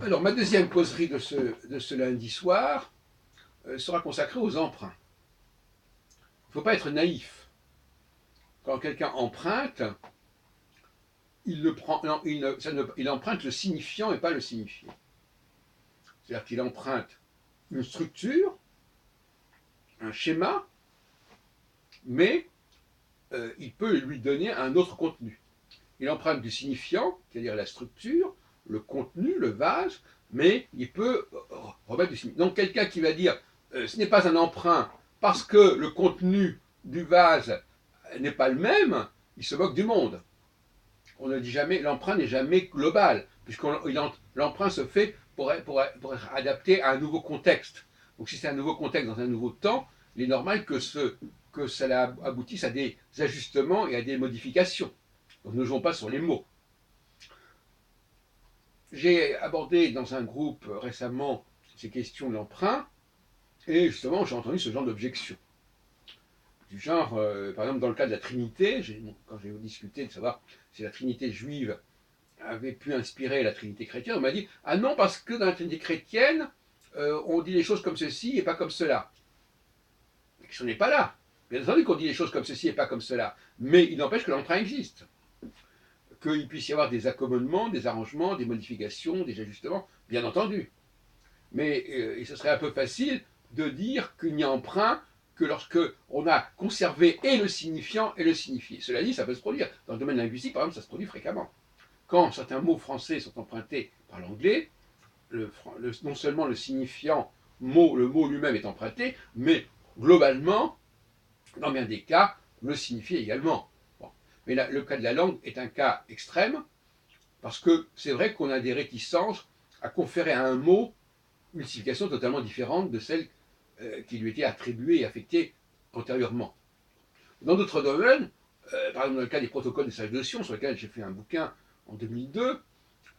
Alors, ma deuxième causerie de ce lundi soir sera consacrée aux emprunts. Il ne faut pas être naïf. Quand quelqu'un emprunte, il, le prend, non, il, ne, ça ne, il emprunte le signifiant et pas le signifié. C'est-à-dire qu'il emprunte une structure, un schéma, mais il peut lui donner un autre contenu. Il emprunte du signifiant, c'est-à-dire la structure, le contenu, le vase, mais il peut remettre du signifiant. Donc quelqu'un qui va dire ce n'est pas un emprunt parce que le contenu du vase n'est pas le même, il se moque du monde. On ne dit jamais, l'emprunt n'est jamais global, puisque l'emprunt se fait pour être adapté à un nouveau contexte. Donc si c'est un nouveau contexte dans un nouveau temps, il est normal que cela aboutisse à des ajustements et à des modifications. Donc ne jouons pas sur les mots. J'ai abordé dans un groupe récemment ces questions de l'emprunt, et justement j'ai entendu ce genre d'objection. Du genre, par exemple dans le cas de la Trinité, quand j'ai discuté de savoir si la Trinité juive avait pu inspirer la Trinité chrétienne, on m'a dit ah non, parce que dans la Trinité chrétienne, on dit les choses comme ceci et pas comme cela. La question n'est pas là. Bien entendu qu'on dit les choses comme ceci et pas comme cela, mais il n'empêche que l'emprunt existe. Qu'il puisse y avoir des accommodements, des arrangements, des modifications, des ajustements, bien entendu. Mais ce serait un peu facile de dire qu'il n'y a emprunt que lorsque on a conservé et le signifiant et le signifié. Cela dit, ça peut se produire. Dans le domaine linguistique, par exemple, ça se produit fréquemment. Quand certains mots français sont empruntés par l'anglais, non seulement le signifiant, le mot lui-même est emprunté, mais globalement, dans bien des cas, le signifié également. Bon. Mais là, le cas de la langue est un cas extrême, parce que c'est vrai qu'on a des réticences à conférer à un mot une signification totalement différente de celle qui lui était attribuée et affectée antérieurement. Dans d'autres domaines, par exemple dans le cas des protocoles des sages de Sion, sur lesquels j'ai fait un bouquin en 2002,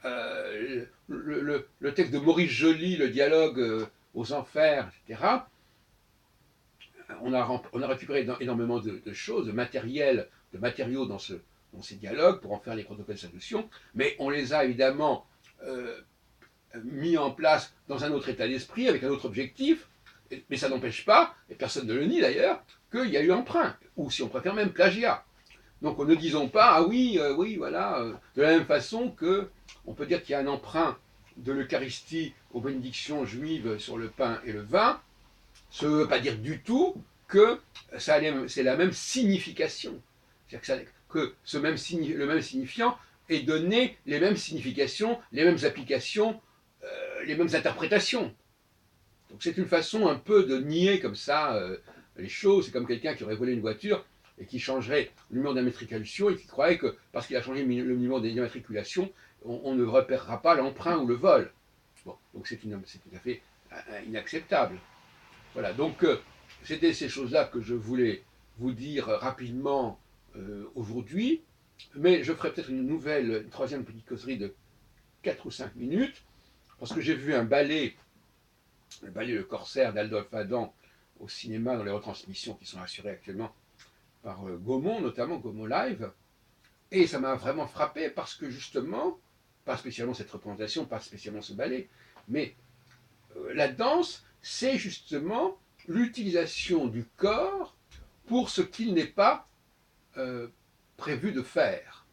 le texte de Maurice Joly, le dialogue aux enfers, etc., on a récupéré énormément de choses, de matériel, de matériaux dans ces dialogues pour en faire les protocoles de solution, mais on les a évidemment mis en place dans un autre état d'esprit, avec un autre objectif, mais ça n'empêche pas, et personne ne le nie d'ailleurs, qu'il y a eu emprunt, ou si on préfère même plagiat. Donc ne disons pas, ah oui, oui, voilà, de la même façon que on peut dire qu'il y a un emprunt de l'Eucharistie aux bénédictions juives sur le pain et le vin, ça ne veut pas dire du tout que c'est la même signification. C'est-à-dire que le même signifiant est donné les mêmes significations, les mêmes applications, les mêmes interprétations. Donc c'est une façon un peu de nier comme ça les choses. C'est comme quelqu'un qui aurait volé une voiture et qui changerait le numéro d'immatriculation et qui croirait que parce qu'il a changé le numéro d'immatriculation, on ne repérera pas l'emprunt ou le vol. Bon, donc c'est tout à fait inacceptable. Voilà, donc c'était ces choses-là que je voulais vous dire rapidement aujourd'hui, mais je ferai peut-être une troisième petite causerie de 4 ou 5 minutes, parce que j'ai vu un ballet, le ballet Le Corsaire d'Adolphe Adam au cinéma dans les retransmissions qui sont assurées actuellement par Gaumont, notamment Gaumont Live, et ça m'a vraiment frappé parce que justement, pas spécialement cette représentation, pas spécialement ce ballet, mais la danse, c'est justement l'utilisation du corps pour ce qu'il n'est pas prévu de faire.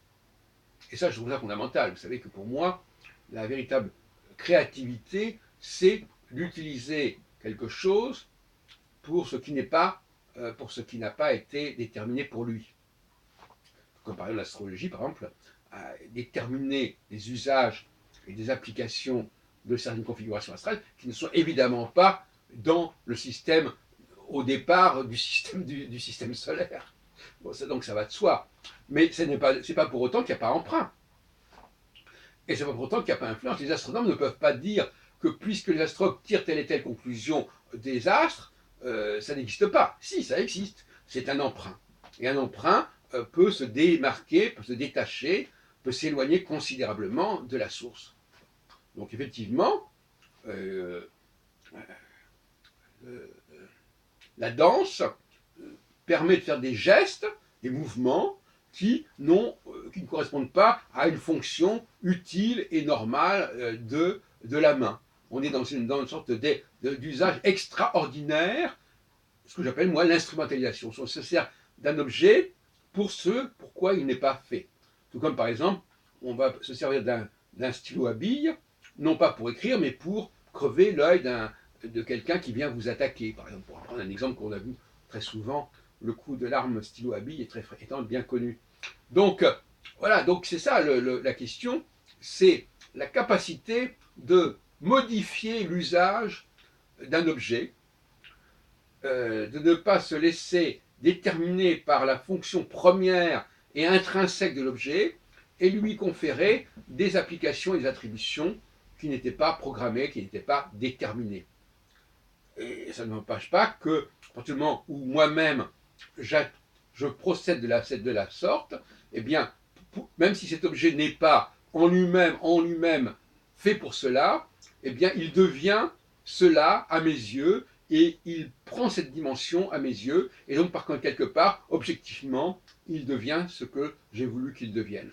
Et ça, je trouve ça fondamental. Vous savez que pour moi, la véritable créativité, c'est d'utiliser quelque chose pour ce qui n'est pas, pour ce qui n'a pas été déterminé pour lui. Comme par exemple l'astrologie, par exemple, a déterminé des usages et des applications de certaines configurations astrales qui ne sont évidemment pas dans le système, au départ, du système solaire. Bon, donc ça va de soi. Mais ce n'est pas pour autant qu'il n'y a pas emprunt. Et ce n'est pas pour autant qu'il n'y a pas influence. Les astronomes ne peuvent pas dire que puisque les astronomes tirent telle et telle conclusion des astres, ça n'existe pas. Si, ça existe. C'est un emprunt. Et un emprunt peut se démarquer, peut se détacher, peut s'éloigner considérablement de la source. Donc effectivement, euh, euh, la danse permet de faire des gestes, des mouvements qui ne correspondent pas à une fonction utile et normale de la main. On est dans une sorte d'usage extraordinaire, ce que j'appelle moi l'instrumentalisation. On se sert d'un objet pour ce pourquoi il n'est pas fait. Tout comme par exemple, on va se servir d'un stylo à billes, non pas pour écrire, mais pour crever l'œil de quelqu'un qui vient vous attaquer. Par exemple, pour prendre un exemple qu'on a vu très souvent, le coup de l'arme stylo à billes est étant bien connu. Donc, voilà, donc c'est ça la question, c'est la capacité de modifier l'usage d'un objet, de ne pas se laisser déterminer par la fonction première et intrinsèque de l'objet, et lui conférer des applications et des attributions qui n'étaient pas programmées, qui n'étaient pas déterminées. Et ça ne m'empêche pas que, à partir du moment où moi-même je procède de la sorte, eh bien, même si cet objet n'est pas en lui-même fait pour cela, eh bien, il devient cela à mes yeux, et il prend cette dimension à mes yeux, et donc par contre, quelque part, objectivement, il devient ce que j'ai voulu qu'il devienne.